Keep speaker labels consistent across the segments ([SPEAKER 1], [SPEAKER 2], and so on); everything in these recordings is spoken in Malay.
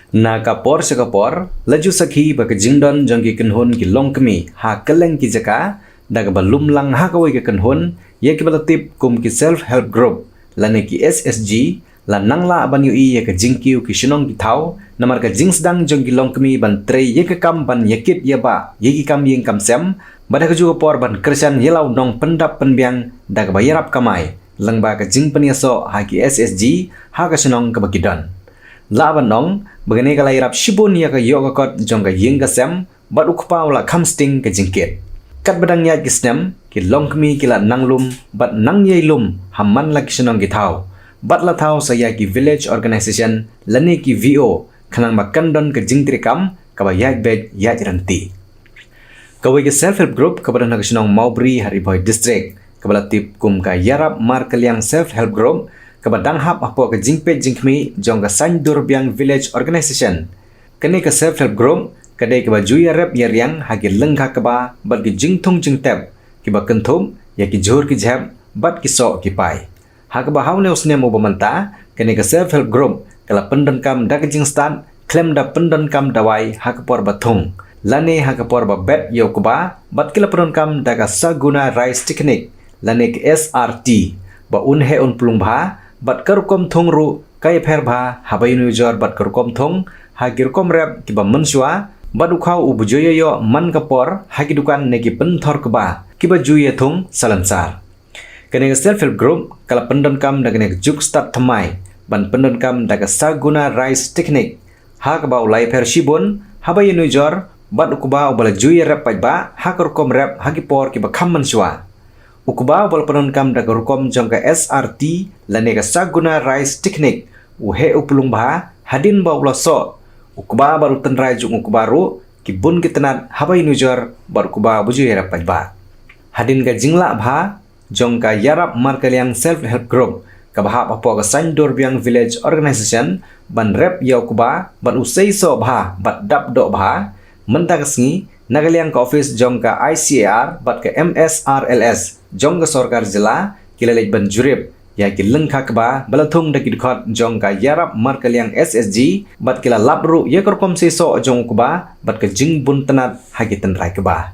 [SPEAKER 1] Na kapor sa kapor, laju sakhi ba kajingdon jangki kenhun ki longkmi ha keleng ki jaka, daga ba lumlang ha kawai ki kenhun, ye ki balatip kum ki self-help group, lane ki SSG, la nangla ban yui ye ka jingkiu ki shinong ki thau, namar ka jingsdang jangki longkmi ban trei ye ka kam ban yakit ye ba, ye ki kam yeng kam sem, bada ka juga por ban kersan yelau nong pendap penbiang, daga ba yerap kamai, lang ba ka jing peniaso ha ki SSG, ha ka shinong ka bakidon. Laban nong, bagani kala irap shibun ya ka yoga kot jong ka ying ka sem, bat ukpa wala kamsting ka jingkit. Kat badang yat ki snem, ki longkmi kila nanglum, bat nang yay lum, hamman la kisinong ki thau. Bat la thau sa ya ki village organization, lani ki VO, kanang makandon ka jingtrikam, kaba yat bed yat ranti. Kawai ki self-help group kabada na kisinong Maubri Hariboy District, kabala tip kum ka yarap mar kaliang self-help group, kabadang hap apo ka jingpet jingkmi jong ka Sandur Biang Village Organization. Kani ka self-help group, kadai ka bajuya rep yaryang hagi lengka kaba bat ki jingtung jingtep, ki ba kentum, ya ki jhur ki jhep, bat ki so ki pai. Haka ba haune usne mo bamanta, kani ka self-help group, kala pendan kam da ka jingstan, klem da pendan kam dawai haka por bathung. Lani haka por ba bet yo kuba, bat kila pendan kam da ka Saguna Rice Technique, lani ka SRT, ba unhe un pulung bha, bat karukom thong ru kay pher bha habai nu jor bat karukom thong ha girkom rep ki ba mansua bat ukhau u bujoyo yo man kapor ha ki dukan ne ki penthor kba ki ba juye thong salansar kene self help group kala pendan kam da kene juk start thamai ban pendan kam da ka Saguna Rice Technique ha ka ba ulai pher shibon habai nu jor bat ukba bala juye rep ba ha karukom rep ha ki por ki ba kham mansua ukba bal penon kam da rukom jong ka SRT lane ka Saguna Rice Technique uhe upulung bha hadin ba ulo so ukba baru tenrai jung ukba ru ki bun ki tenat habai nujar bar ukba buju yara ba hadin ka jingla bha jong ka yarap mar kaliang self help group ka bha apo ka Sandur Biang Village Organization ban rep ya ukba ban usai so bha bat dap do bha menta kasngi nagaliang ka office jong ka ICAR bat ka MSRLS jong ka Sorkar Jila kilalej ban jurip ya ki lengkha kba balathung da kidkhot jong ka yarap mar kaliang SSG bat kila labru ye korkom se so jong kba bat ka jing bun tanat hagitan rai kba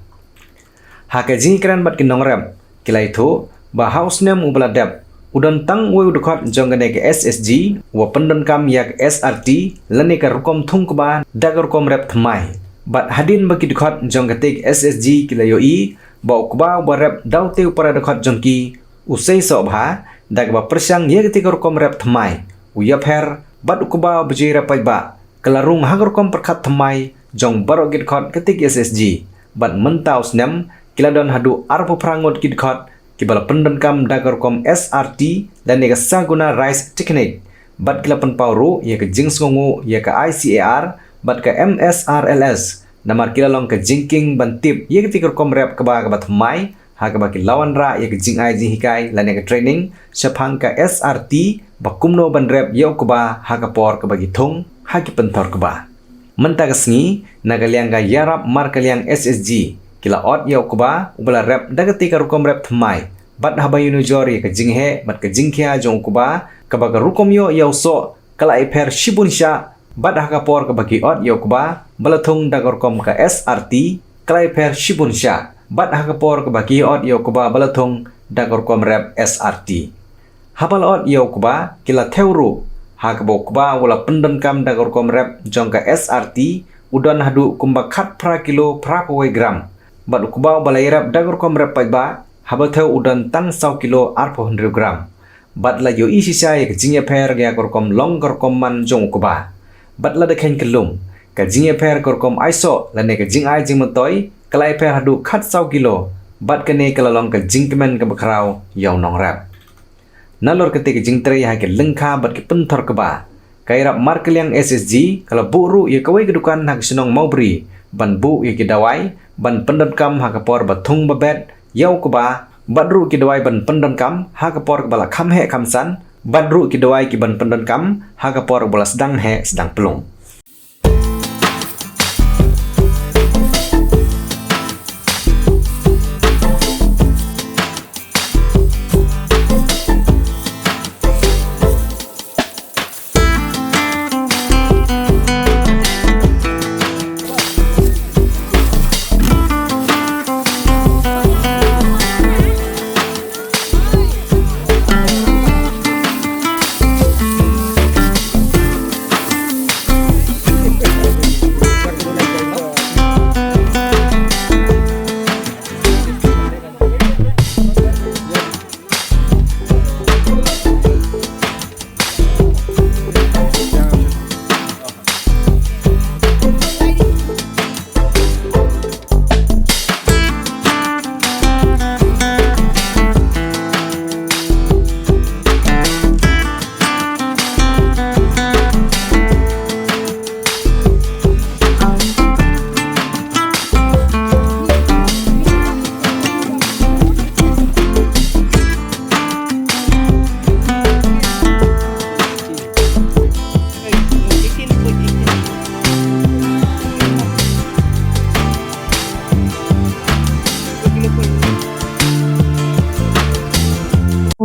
[SPEAKER 1] ha ka jing kran bat ki nongrem kilai thu ba house name ubala dep udon tang we udkhot jong ka ne ka SSG wa pendan kam yak SRT lane ka rukom thung kba da korkom rep thmai bat hadin baki dkhot jong ka tik SSG kilayo i ba ukba ba rep daute upara dkhot jong ki usai so bha dag ba persang ye ti korkom rep thmai uya pher bat ukba bji rep ba kelarung hakorkom perkhat thmai jong baro git khot ketik SSG bat mentau snem kiladon hadu arpo prangot git khot kibala pendan kam dakorkom SRT dan ne ka Saguna Rice Technique bat kilapan pauru ye ka jingsngongu ye ka ICAR bat ka MSRLS namar kilalong ka jingking bantip ye ka korkom rep kaba thmai ha ka ki lawan ra ye ka jing ai jing hikai lane ka training saphang ka SRT bakumno ban rep ye kaba ha ka por ka bagi thong ha ki penthor kaba menta ka sngi nagaliang ka yarap mar kaliang SSG kila ot ye kaba ubala rep daga ti ka rukom rep thmai bat habai nu jor ye ka jinghe bat ka jingkhia jong kaba ka rukom yo ye so kala i pher shibun sha bat ha ka por ka bagi ot ye kaba balathung da korkom ka SRT kala i pher shibun sha bat ha ka por ka bagi ot ye kaba balathung da korkom rep SRT habal ot ye kaba kila theuru ha ka bokba wala pendan kam da korkom rep jong ka SRT udon hadu kumba khat pra kilo pra poi gram bat ukba balai rep da korkom rep ba habal theu udon tang 100 kilo arpo 100 gram bat la yo isi sa ye jingye pher ga korkom long korkom man jong ukba bat la de khen kelum ka jingye pher korkom aiso la ne ka jing ai jing motoi kalai pher hadu khat 100 kilo bat ka ne kala long ka jing kemen ka bakrau yaw nong rap nalor kete ka jing tre ha ke lengkha bat ki penthor ka ba kairap mar kaliang SSG kala buru ye kawai kedukan hak sinong Maubri ban bu ye ki dawai ban pendan kam ha ka por bathung babet yaw ka ba badru ki dawai ban pendan kam ha ka por bala kham he kham san badru ki dawai ki ban pendan kam ha ka por bala sedang he sedang pelung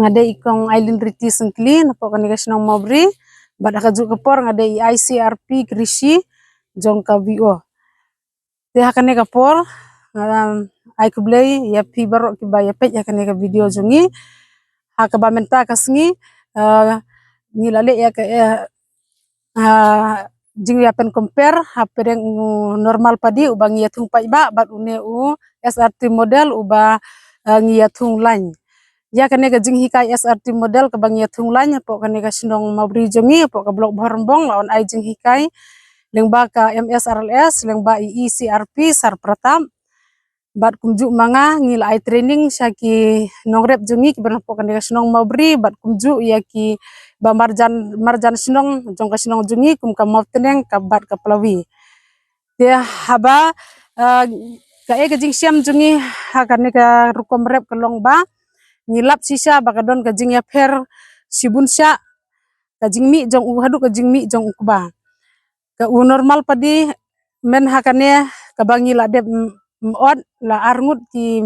[SPEAKER 2] ngade ikong Aileen Riti Sengkli napok kanega sinong mabri bat akajuk kapor ngade ICRP Krishi jong ka VO te hakane kapor ai kublei ya pi barok ki ba ya pet hakane ka video jongi hakaba menta kasngi ngilale ya ke jing ya pen compare hapereng normal padi ubang ya tung pai ba bat une SRT model uba ngiya tung lain ya kane ka jing hikai SRT model ka bang ya tung lain po kane ka sinong mabri jongi po ka blok bhormbong lawan ai jing hikai lengba ka MSRLS lengba ICRP sar pratam bat kumju manga ngil ai training syaki nongrep jongi ki bernapo kane ka sinong mabri bat kumju ya ki ba marjan sinong jong ka sinong jongi kum ka mauteneng ka bat ka pelawi dia haba ka e ka jing siam jongi hakane ka rukom rep ka longba ngilap sisa bakadon ka jing ya per sibun sya ka jing mi jong hadu ka jing mi jong ukba ka normal padi men hakane ka bangi la dep od la arngut ki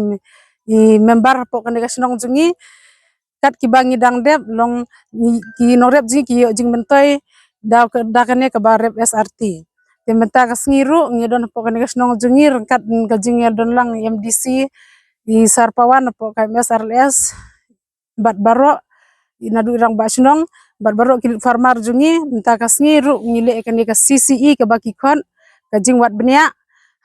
[SPEAKER 2] member po kane ka sinong jongi kat ki bangi dang dep long ki norep jing ki jing mentoy da kane ka barep SRT tementa ka sngiru ngidon po kane ka sinong jongi rengkat ka jing ya don lang MDC di Sarpawan po ka MSRLS bat baro inadu irang ba sinong bat baro kilit farmar jungi minta kasngi ru ngile kan ka CCE ka baki kon ka jing wat benya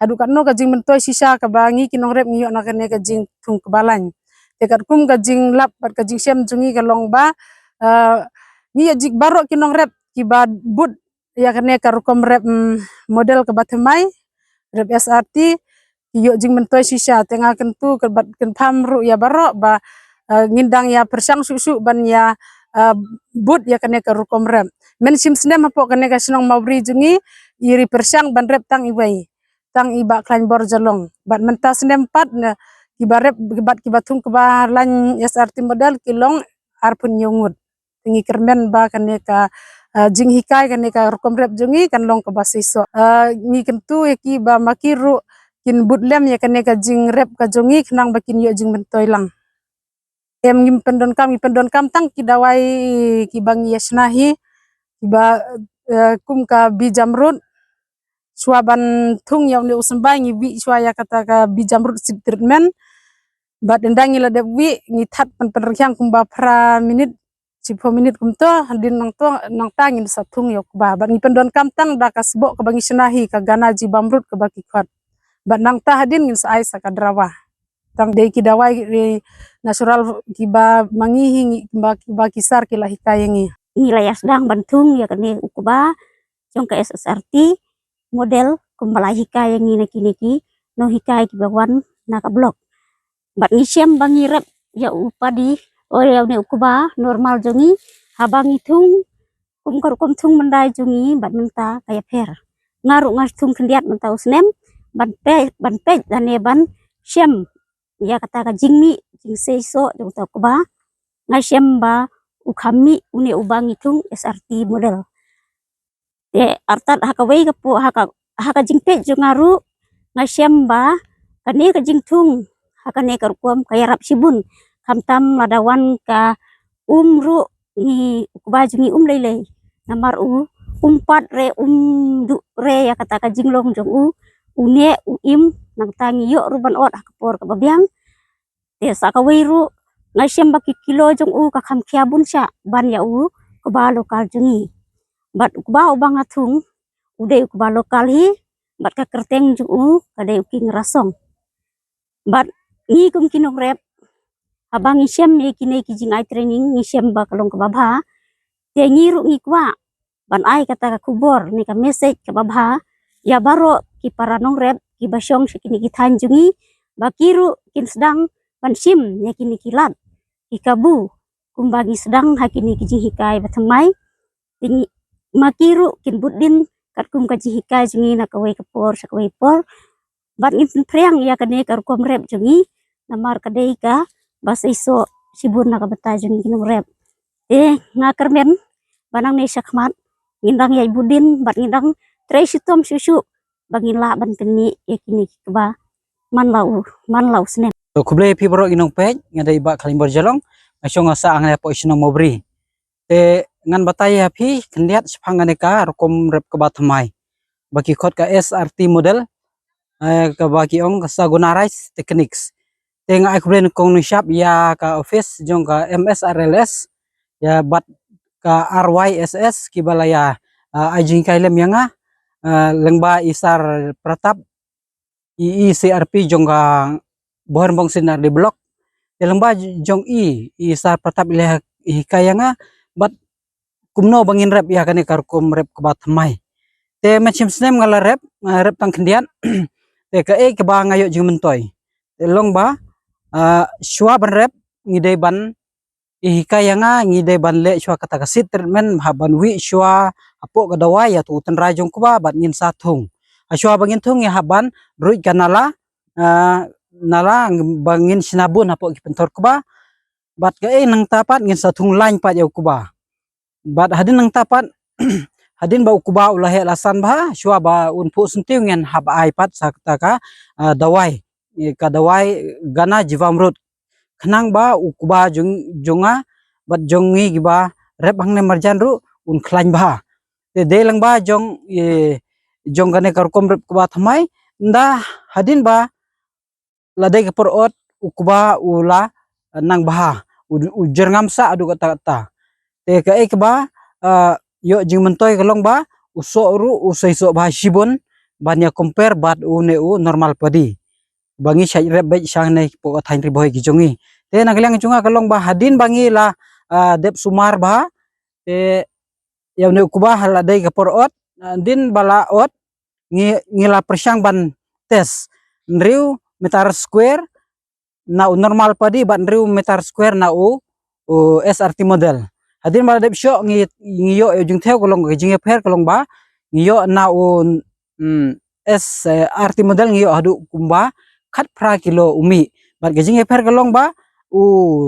[SPEAKER 2] adu kan no ka jing mentoy sisa ka bangi kinong rep ngiyo na kan ka jing tung kebalan tekat kum ka jing lap bat ka jing siam jungi ka longba ngiyo jik baro kinong rep ki ba but ya kan ka rukom rep model ka batemai rep SRT iyo jing mentoy sisa tengah kentu ke bat ken pam ru ya baro ba ngindang ya persang susu ban ya but ya kane ka rukom rep men sim snem po kane ka sinong mabri jungi iri persang ban rep tang iwai tang iba klain bor jalong bat menta snem pat na kibarep bat kibatung ke ba lan SRT model kilong arpun nyungut tingi kermen ba kane ka jing hikai kane ka rukom rep jungi kan long ke basiso ngi kentu ki ba makiru kin butlem ya kane ka jing rep ka jungi kenang bakin yo jing mentoy lang em ngim pendon kam tang ki dawai ki bang yasnahi ki ba kum ka bijamrut swaban tung yaw ne usembay ngi bi swaya kata ka bijamrut sit treatment bat endang ila de wi ngi that pen penrekyang kum ba pra minit 10 menit kum to handin nang tangin sa tung yok ba bat ngi pendon kam tang da kasbo ka bang yasnahi ka ganaji bamrut ka baki kwat bat nang ta hadin ngin sa ai sa kadrawa tang de ki dawai natural ki ba mangihi ki ba kisar ki lahi kayengi
[SPEAKER 3] nilai sedang bantung ya kene ukuba jong ka SSRT model kumbala hikai yang niki no hikai ki bawan na ka blok bat nisiam bangi rep ya upadi ya ne ukuba normal jongi habang itung kum tung mendai jongi bat menta kaya per ngaru tung kendiat menta usnem ban pe dan ban siam ya kata ka jingmi jing seiso jong ta kuba ngai siam ba ukami une ubang itung SRT model te artat hakawei ka po haka jingpe jongaru ngai siam ba kane ka jingtung hakane ka rukom kaya rap sibun kamtam ladawan ka umru ni kuba jungi lele namar umpat re du re ya kata ka jinglong jong une im nang tangi yo ruban ot hakapor ka babiang te sakawei ru ngai siam ba kilo jong ka kham khiabun sya ban ya kuba lokal jungi bat kuba ubang atung ude kuba lokal hi bat ka kerteng jong kade uki ngerasong bat ni kum kinong rep abang isiam ye kine ki jing ai training ngisiam ba kalong ka babha te ngiru ngi kwa ban ai kata ka kubor ni ka message ka babha ya baro ki paranong rep ki basyong sekini ki tanjungi bakiru kin sedang ban sim ya kini kilat ikabu kumbagi sedang hakini ki jing hikai batamai tingi makiru kin budin kat kum ka jing hikai jungi na kawai kapor sakawai por bat ngin priang ya kane ka rukom rep jungi namar kadei ka basa iso sibur na ka bata jungi kinong rep ngakermen banang ne sakmat ngindang ya budin bat ngindang tray sitom susu bangin la ban teni yakini ba man lau snen
[SPEAKER 4] to kuble pi boro inong pej ngadai ba kalim bor jalong asyong asa ang po isino mobri te ngan batay hapi kendiat sepangane ka rokom rep ke batmai bagi khot ka SRT model ka bagi ong sa gunarais techniques te nga aku blen kong ni shop ya ka office jong ka MSRLS ya bat ka RYSS kibalaya ajing kailem yanga lengba isar pratap ICRP jong ka bohon bong sinar di blok lengba jong isar pratap ileh hikayanga bat kumno bangin rep ya kane karkum rep ke batmai te macam snem ngala rep tang kendian te ka ke ba ngayo jing mentoy te long ba shwa ban rep ngidei ban hikayanga ngidei ban le shwa kata kasit treatment haban wi shwa apo kadawai ya tu ten rajong kuba bat ngin satung shwa bangin tung ya haban ruit kanala nala bangin sinabun apo kipentor kuba bat ka nang tapat ngin satung lain pat ya kuba bat hadin nang tapat hadin ba ukuba ulah lasan bah shwa ba unpu sentiu ngen hab aipat sakta ka dawai ka dawai gana jivamrut khnang ba ukuba jonga bat jongi giba rep hangne marjan ru un khlain ba te delang ba jong gane karkom rep kuba thamai nda hadin ba ladai ke porot ukuba ula nang bah ujer ngamsa adu kata te ka ba yo jing mentoy kalong ba uso ru usai so ba shibon banya compare bat normal padi bangi sai rep bai sang nei po thain ri boy gijongi te naglang chunga kalong ba hadin bangi la dep sumar ba te yaw ne kuba hala dai ka porot din bala ot ngila persang ban tes nriu meter square na normal padi ban nriu meter square na SRT model hadin mala dep syo ngiyo jung theo kolong jing fer kolong ba ngiyo na SRT model ngiyo hadu kumba khat pra kilo umi bat jing fer kolong ba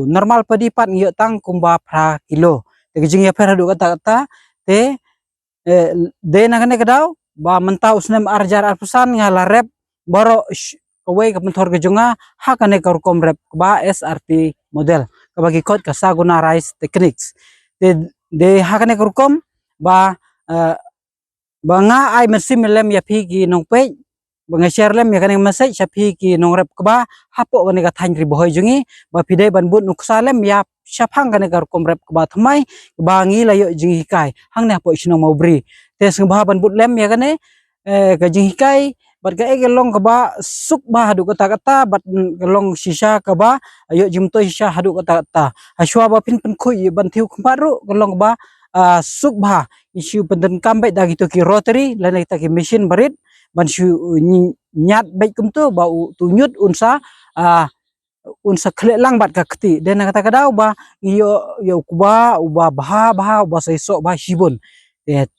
[SPEAKER 4] normal padi pat ngiyo tang kumba pra kilo te jing fer hadu kata te de nagane kadau ba mentau snem arjar arpusan ngala rep boro kawai ka mentor ke jonga hakane karkom rep ba SRT model kabagi kot ka saguna rice techniques de hakane kurkom ba nga ai mesim lem ya phigi nong pe banga share lem ya kane message sa phigi nong rep ba hapo kane ka thain ri boy jungi ba pidai ban but nuksa lem ya syafang kane karkom rep ba thamai ba ngi la yo jingi kai hangna po sinong maubri tes ngba ban but lem ya kane ka jingi kai bat ka long ka ba suk ba hadu kata bat long sisa ka ba ayo jimto sisa hadu kata ashwa ba pin khui ban thiu kharu long ba suk ba isu penden kambai da gitu ki rotary lana kita ki mesin barit ban shu nyat baik kumtu ba tunyut unsa khle lang bat ka khti den kata kadau ba yo kuba uba bah uba saiso ba shibun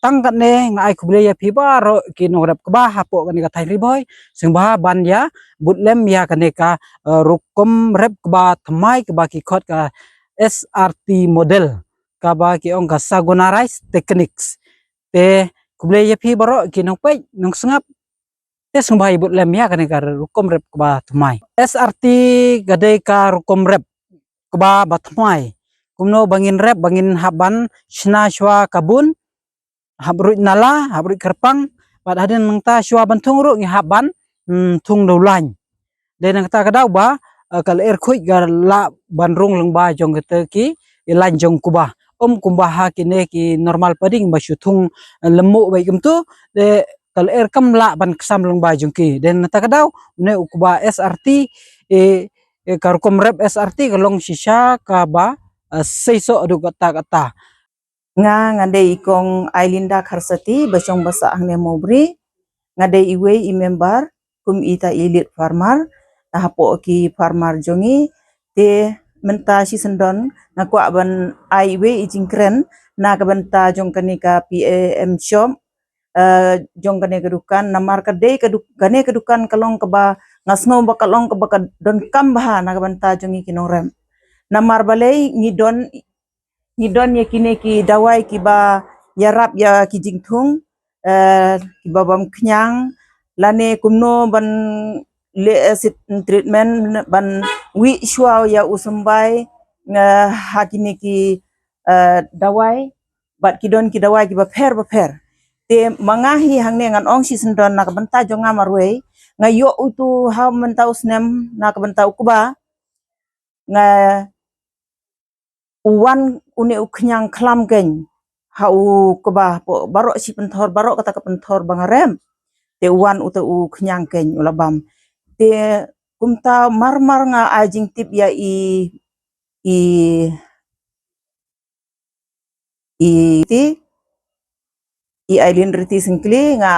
[SPEAKER 4] tangkat ne ngai kuble ya piba ro kino rap kba hapo kane ka thai riboy singba ban ya butlem ya kane ka rukom rep kba thamai kba ki khot ka SRT model kaba ki ong ka sagonarais techniques te kuble ya pi baro kino pe nong sengap te singba butlem ya kane ka rukom rep kba thamai SRT gade ka rukom rep kba batmai kumno bangin rep bangin haban shna shwa kabun habruit nala habruit kerpang bat hadin nangta shwa bantung ru ngi haban thung do lain de nangta kadau ba kal khui gar la banrung lengba jong kete ki lain jong kuba kumba ha kine ki normal pading ba thung lemu bai kumtu de kal kam la ban ksam lengba jong ki den nangta kadau ne kuba SRT karkom rep SRT kalong sisa ka ba seiso adu kata
[SPEAKER 5] ngade ikong Ailinda Kharsati basong basa angne mobri ngade iwe I member kum ita ilit farmer hapo ki farmer jongi te menta si sendon ngakwa ban iwe ijingkren na kabenta jong kanika PAM shop jong kane kedukan namar kade kane kedukan kalong keba ngasno bakalong keba don kambah na kabenta jongi kinong rem namar balai ngidon ya kine ki dawai ki ba yarap ya ki jingthung ki babam knyang lane kumno ban le acid treatment ban wi shwa ya usumbai hakini ki dawai bat kidon ki dawai ki ba pher te mangahi hangne ngan ong si sendon nak benta jonga marwei ngayo utu ha menta usnem nak benta ukuba nga uwan une uknyang klam ken hau kuba po barok si penthor barok kata ke penthor bangarem te uwan uta u knyang ken ulabam te kumta marmar nga ajing tip ya i ailin riti singkli nga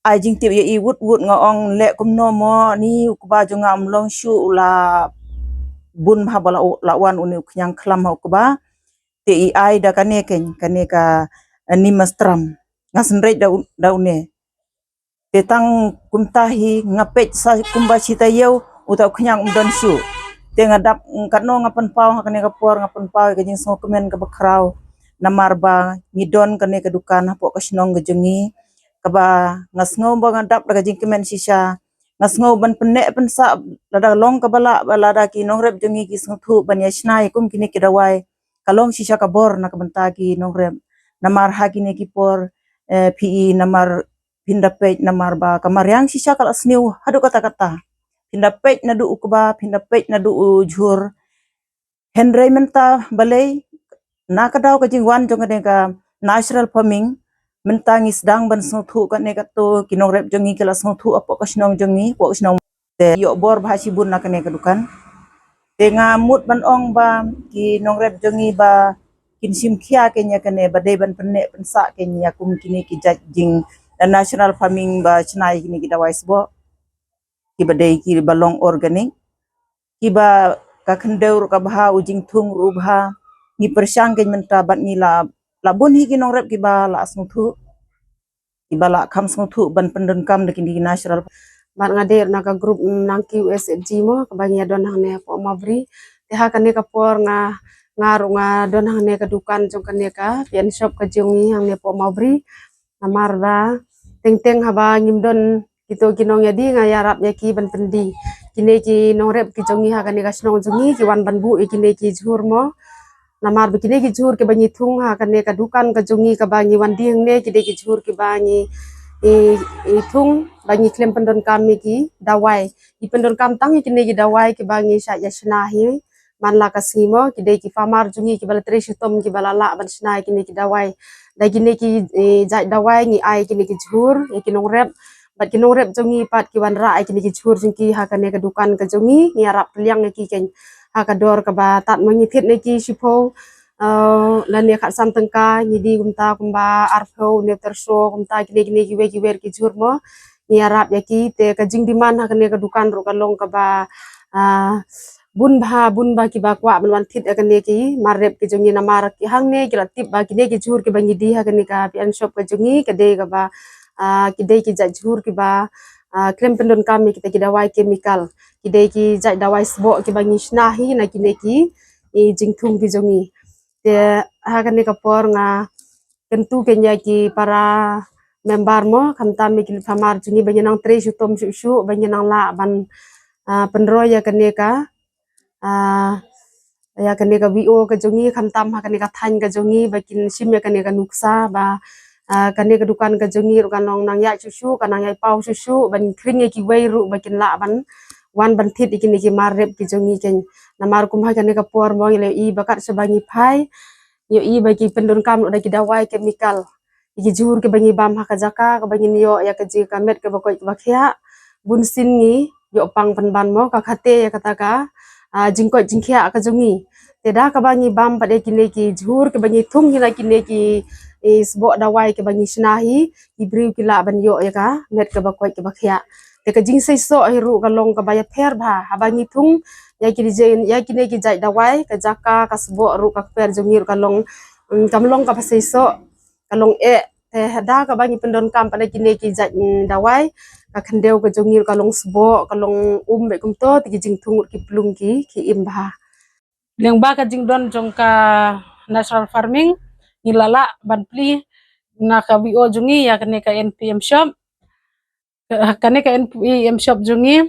[SPEAKER 5] ajing tip ya i wut nga ong le kumno mo ni ukuba jonga amlong shu ula bun ha bala lawan uni uknyang klam ha ukuba te i ai da kane ka ni mastram ngasenrei daune te tang kumtahi ngapet sa kumba cita yeu uta uknyang umdon shu te ngadap katno ngapan pau kane ka por ngapan pau ka jing so kemen ka bakrau namar ba ngidon kane ka dukan hapo ka snong gejengi kaba ngasngo ba ngadap daga jing kemen sisa ngasngo ban penne pensa lada long ka bala lada ki nongrep jengi ki sngthu ban yasnai kum kini ki dawai kalong sisa ka bor na ka benta ki nongrep namar ha kini ki por pi namar pindapet namar ba kamaryang sisa kal asniu hadu kata pindapet nadu ukba pindapet nadu ujur Henry menta balai nakadaw ka jing wan jong ka natural farming mentangi sedang ban sngthu ka ne ka to kinongrep jongi kala sngthu apo ka snong jongi po snong te yo bor bhasi bun na kane ka dukan te ngamut ban ong ba ki nongrep jongi ba kinsim khia kenya kane ba de ban penne pensa kenya kum kini ki jing natural farming ba chnai kini ki dawai sbo ki ba de ki balong organic ki ba ka khendeur ka bha ujing thung ru bha ni persang ken menta bat ni la bun hi ki nongrep ki ba la sngthu ki ba la kham sngthu ban pendon kam de kini natural
[SPEAKER 2] bat ngader na ka grup nang QSG mo ka bangi don hang ne po mabri te ha kane ka por nga ngaru nga don hang ne ka dukan jong kane ka pian shop ka jongi hang ne po mabri namar ba teng haba ngimdon kito kinong yadi nga yarap ya ki ban pendi kine ki nongrep ki jongi ha kane ka snong jongi ki wan ban bu kine ki jhur mo namar bikine ki jhur ke bangi thung ha kane ka dukan ka jongi ka bangi wan ding ne kide ki jhur ki bangi i thung bangi klem pendon kami ki dawai i pendon kam tang kine ki dawai ki bangi sha ya shnahi man la kasimo kide ki famar jongi ki bala tre shitom ki bala la ban shnai kine ki dawai da kine ki jai dawai ngi ai kine ki jhur ki nongrep bat ki nongrep jongi pat ki wan ra ai kine ki jhur jingki ha kane ka dukan ka jongi ngi arap liang ki ken hakador ka ba tat mangithit ne ki sipo lan ya khat sam tengka ngidi kumta kumba arpho ne terso kumta kine ki wer ki jurmo ni arab ya ki te ka jing diman ha kane ka dukan ro ka long ka ba bun ba ki ba kwa ban thit kane ki marrep ki jongi namar ki hang ne ki tip ba kine ki jur ki ba ngidi ha kane ka pian shop ka jongi ka de ka ba ki de ki ja jur ki ba klem pendon kami kita ki dawai chemical kide ki jai dawai sbo ki bangi shnahi na kine ki jingthum ki jongi te ha kane ka por nga tentu kenya ki para member mo kamta mi ki famar jungi banyanang tre shutom shu banyanang la ban penro ya kane ka ya kane ka VO ka jongi kamtam ha kane ka than ka jongi bakin sim ya kane ka nuksa ba kane ka dukan ka jongi ru kanong nang ya shu kanang ya pau shu ban kring ki wei ru bakin la ban wan ban thit ikini ki marrep ki jongi ken namar kum ha kane ka por mo ile i bakat sebangi phai yo i bagi pendon kam udah ki dawai chemical iki jur ke bangi bam ha ka jaka ka bangi yo ya ka ji ka met ke bakoi ka bakhya bun sin ngi yo pang pan ban mo ka khate ya kata ka jingkoi jingkhya ka jongi teda ka bangi bam pade kine ki jur ke bangi thum hina kine ki sbo dawai ke bangi shnahi ibri ki la ban yo ya ka met ke bakoi ke bakhya te ka jing sai so hiru ka long ka baya pher ba habangi thung ya kine ki jai dawai ka jaka ka sbo ru ka per jongir ka long kamlong ka pasai so ka long te hada ka bangi pendon kam pada kine ki jai dawai ka khandeu ka jongir ka long sbo ka long be kum to ti jing thung ki plung ki im ba leng ba ka jing don jong ka natural farming ngilala ban pli na ka VO jongi ya kane ka NPM shop kane ka NPM shop jongi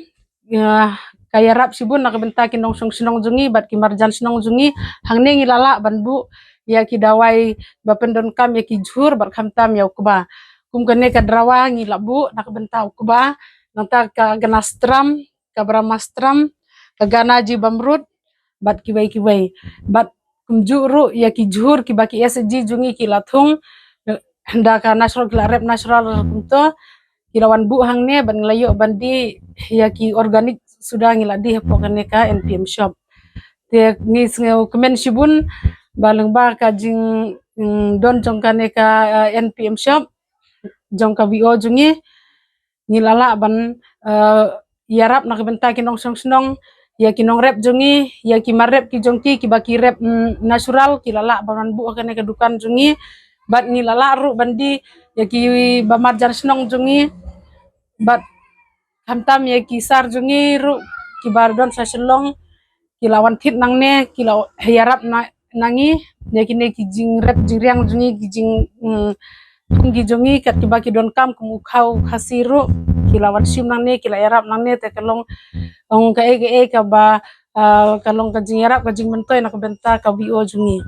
[SPEAKER 2] kaya rap sibun nak benta ki nong senong jungi bat ki marjan senong jungi hangne ngilala ban bu ya ki dawai bapendon kam ya ki jhur bat kham tam ya ukba kum kene ka drawa ngila bu nak benta ukba nanta ka ganastram ka bramastram ka ganaji bamrut bat ki bai bat kum juru ya ki jhur ki baki SG jungi ki lathung henda ka natural ki rep natural kumto kilawan bu hangne ban ngelayo bandi ya ki organik sudah ngiladi pokoknya ka NPM shop te ni kemen sibun baleng ba ka jing don jongkane ka NPM shop jongka VO jungi ngilala ban yarap nak benta ki nong senong ya ki nong rep jungi ya ki marep ki jongki ki baki rep natural ki lala ban bu kane ka dukan jungi bat ngilala ru bandi ya ki bamarjan senong jungi bat hamtam ya ki sar jungi ru ki bardon sa selong ki lawan tit nangne ki law yarap nangi ya kine ki jing rep jiriang jungi ki jing tunggi jungi kat ki baki don kam kum khau khasiru ki lawan sim nangne ki la yarap nangne te kalong ong ka ka ba kalong ka jing yarap ka jing mentoy nak benta ka VO jungi